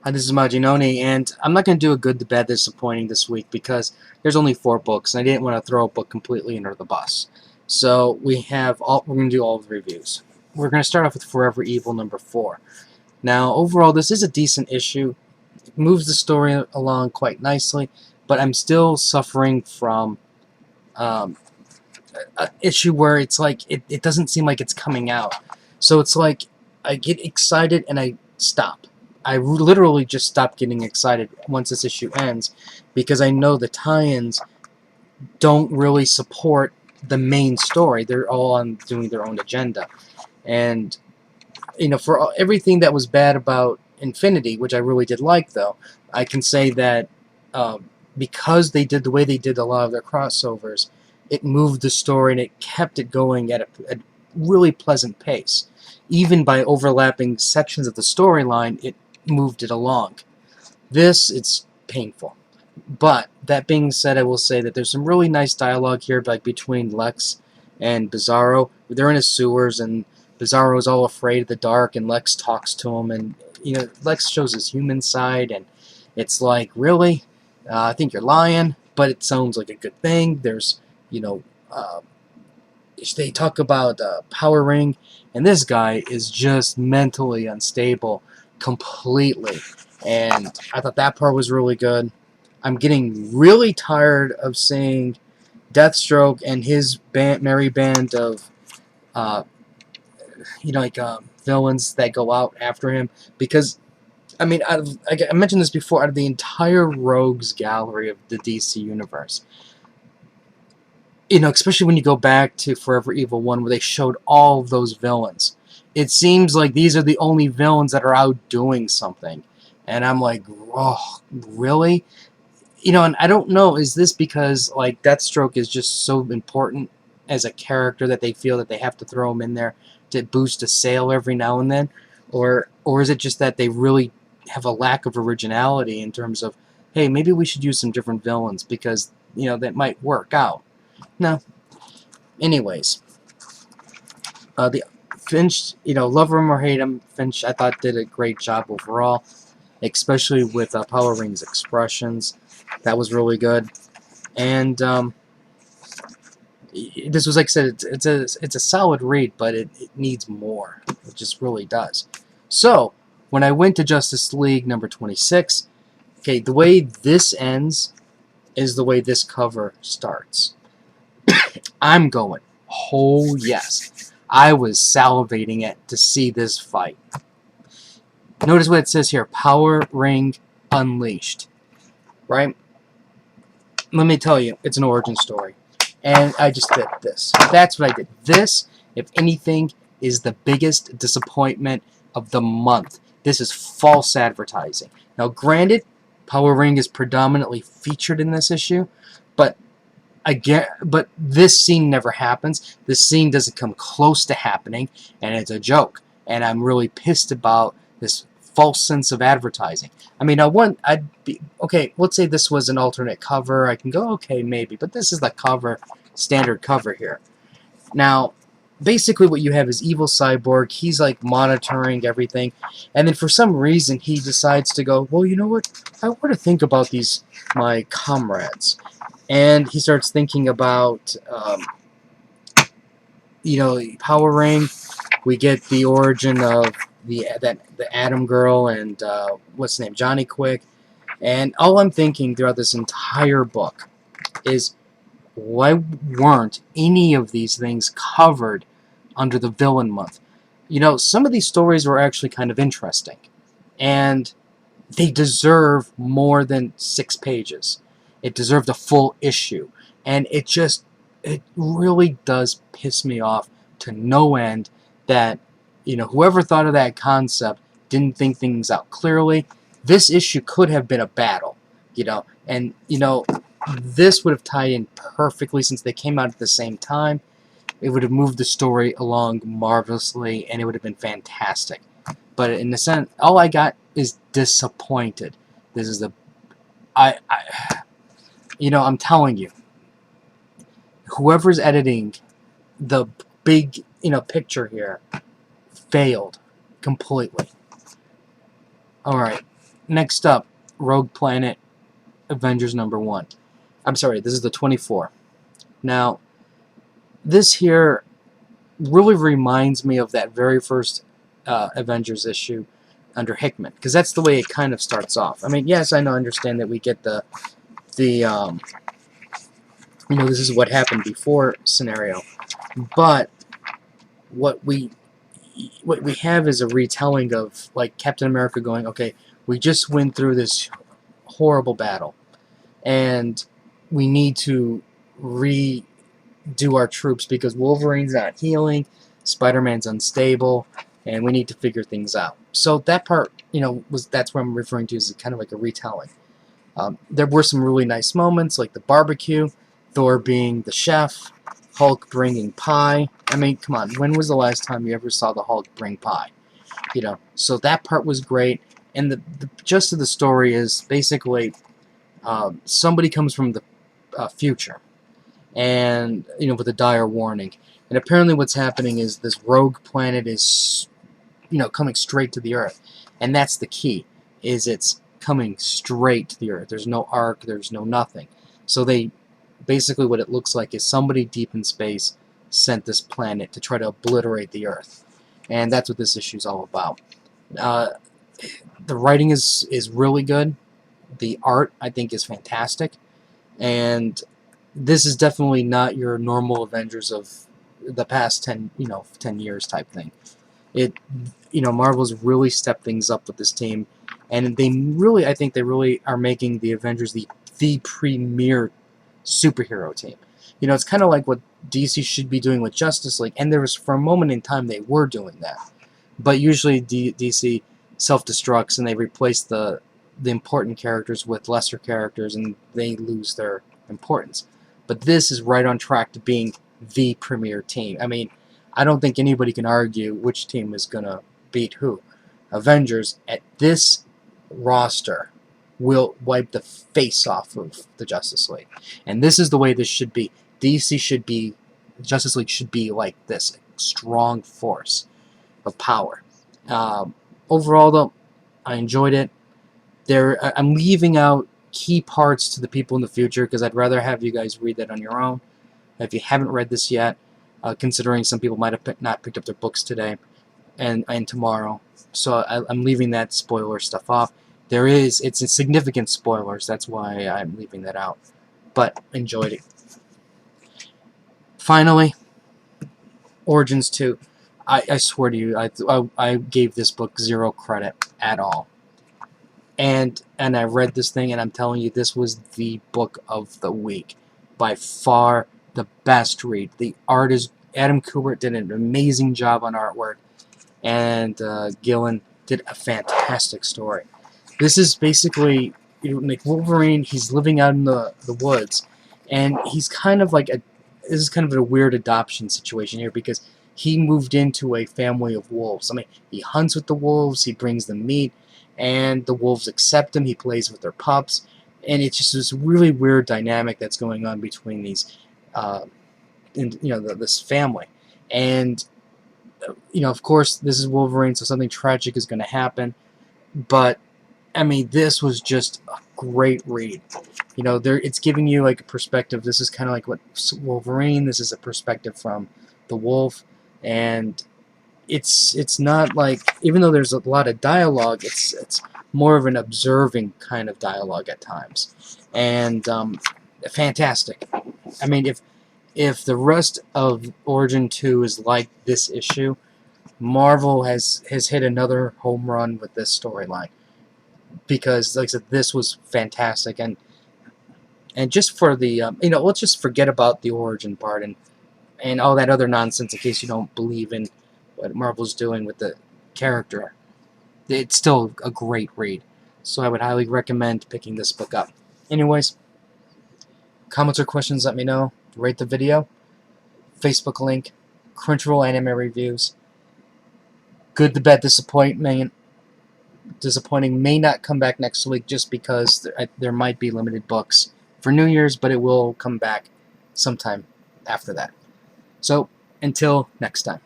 Hi, this is Majinoni, and I'm not going to do a good, the bad, disappointing this week because there's only 4 books, and I didn't want to throw a book completely under the bus. So we're going to do all of the reviews. We're going to start off with Forever Evil number 4. Now, overall, this is a decent issue. It moves the story along quite nicely, but I'm still suffering from um, an issue where it's like it doesn't seem like it's coming out. So it's like I get excited and I stop. I literally just stop getting excited once this issue ends because I know the tie-ins don't really support the main story. They're all on doing their own agenda. And for everything that was bad about Infinity, which I really did like, though, I can say that because they did the way they did a lot of their crossovers, it moved the story and it kept it going at a really pleasant pace. Even by overlapping sections of the storyline, it moved it along. This, it's painful. But that being said, I will say that there's some really nice dialogue here, like between Lex and Bizarro. They're in his sewers, and Bizarro is all afraid of the dark, and Lex talks to him, and Lex shows his human side, and it's like, really, I think you're lying, but it sounds like a good thing. There's, you know, uh, they talk about Power Ring, and this guy is just mentally unstable completely. And I thought that part was really good. I'm getting really tired of seeing Deathstroke and his merry band of, uh, villains that go out after him. Because, I mean, I mentioned this before, out of the entire rogues gallery of the DC universe, especially when you go back to Forever Evil 1, where they showed all of those villains. It seems like these are the only villains that are out doing something. And I'm like, oh, really? And I don't know, is this because, like, Deathstroke is just so important as a character that they feel that they have to throw him in there to boost a sale every now and then? Or is it just that they really have a lack of originality in terms of, hey, maybe we should use some different villains because, that might work out? No. Anyways, the Finch, love him or hate him, Finch, I thought, did a great job overall, especially with Power Ring's expressions. That was really good. And this was, like I said, it's a solid read, but it needs more. It just really does. So, when I went to Justice League number 26, okay, the way this ends is the way this cover starts. I'm going, oh yes. I was salivating it to see this fight. Notice what it says here, Power Ring Unleashed, right? Let me tell you, it's an origin story. And I just did this. That's what I did. This, if anything, is the biggest disappointment of the month. This is false advertising. Now, granted, Power Ring is predominantly featured in this issue, but but this scene never happens. This scene doesn't come close to happening, and it's a joke. And I'm really pissed about this false sense of advertising. I mean, I'd be okay. Let's say this was an alternate cover. I can go, okay, maybe, but this is the standard cover here. Now, basically, what you have is Evil Cyborg. He's like monitoring everything, and then for some reason, he decides to go, well, you know what? I want to think about my comrades. And he starts thinking about, Power Ring. We get the origin of the Atom Girl and what's the name, Johnny Quick. And all I'm thinking throughout this entire book is, why weren't any of these things covered under the villain month? Some of these stories were actually kind of interesting, and they deserve more than 6 pages. It deserved a full issue. And it really does piss me off to no end that, whoever thought of that concept didn't think things out clearly. This issue could have been a battle, and, this would have tied in perfectly since they came out at the same time. It would have moved the story along marvelously, and it would have been fantastic. But in the sense, all I got is disappointed. This is I'm telling you, whoever's editing the big, picture here failed completely. All right. next up, Rogue Planet Avengers #1. I'm sorry, this is the 24. Now, this here really reminds me of that very first Avengers issue under Hickman, because that's the way it kind of starts off. I mean, yes, I know, understand that we get the this is what happened before scenario, but what we have is a retelling of, like, Captain America going, okay, we just went through this horrible battle, and we need to redo our troops because Wolverine's not healing, Spider-Man's unstable, and we need to figure things out. So that part, that's what I'm referring to as kind of like a retelling. There were some really nice moments, like the barbecue, Thor being the chef, Hulk bringing pie. I mean, come on, when was the last time you ever saw the Hulk bring pie? So that part was great. And the gist of the story is basically somebody comes from the future, and with a dire warning. And apparently, what's happening is this rogue planet is coming straight to the Earth, and that's the key. Is it's coming straight to the Earth. There's no arc. There's no nothing. So they basically, what it looks like is somebody deep in space sent this planet to try to obliterate the Earth, and that's what this issue is all about. Uh, the writing is really good. The art, I think, is fantastic, and this is definitely not your normal Avengers of the past 10 years type thing. Marvel's really stepped things up with this team, and I think they really are making the Avengers the premier superhero team. It's kind of like what DC should be doing with Justice League, and for a moment in time they were doing that. But usually DC self-destructs and they replace the important characters with lesser characters, and they lose their importance. But this is right on track to being the premier team. I mean, I don't think anybody can argue which team is going to beat who. Avengers, at this roster, will wipe the face off of the Justice League. And this is the way this should be. Justice League should be like this, strong force of power. Overall, though, I enjoyed it. I'm leaving out key parts to the people in the future because I'd rather have you guys read that on your own. If you haven't read this yet, considering some people might have not picked up their books today and tomorrow, so I'm leaving that spoiler stuff off. It's a significant spoilers, that's why I'm leaving that out. But enjoyed it. Finally, Origins 2. I swear to you, I gave this book 0 credit at all. And I read this thing, and I'm telling you, this was the book of the week. By far the best read. The art is... Adam Kubert did an amazing job on artwork, and Gillen did a fantastic story. This is basically, like Wolverine, he's living out in the woods, and he's kind of like this is kind of a weird adoption situation here, because he moved into a family of wolves. I mean, he hunts with the wolves, he brings them meat, and the wolves accept him, he plays with their pups, and it's just this really weird dynamic that's going on between these, this family. And, of course, this is Wolverine, so something tragic is going to happen, but I mean, this was just a great read. It's giving you like a perspective. This is kind of like what Wolverine. This is a perspective from the wolf, and it's not like, even though there's a lot of dialogue, it's more of an observing kind of dialogue at times, and fantastic. I mean, if the rest of Origin 2 is like this issue, Marvel has hit another home run with this storyline. Because, like I said, this was fantastic, and just for the let's just forget about the origin part and all that other nonsense in case you don't believe in what Marvel's doing with the character. It's still a great read, so I would highly recommend picking this book up. Anyways, comments or questions, let me know. Rate the video, Facebook link, Crunchyroll anime reviews. Good to Bad Disappointing may not come back next week just because there might be limited books for New Year's, but it will come back sometime after that. So, until next time.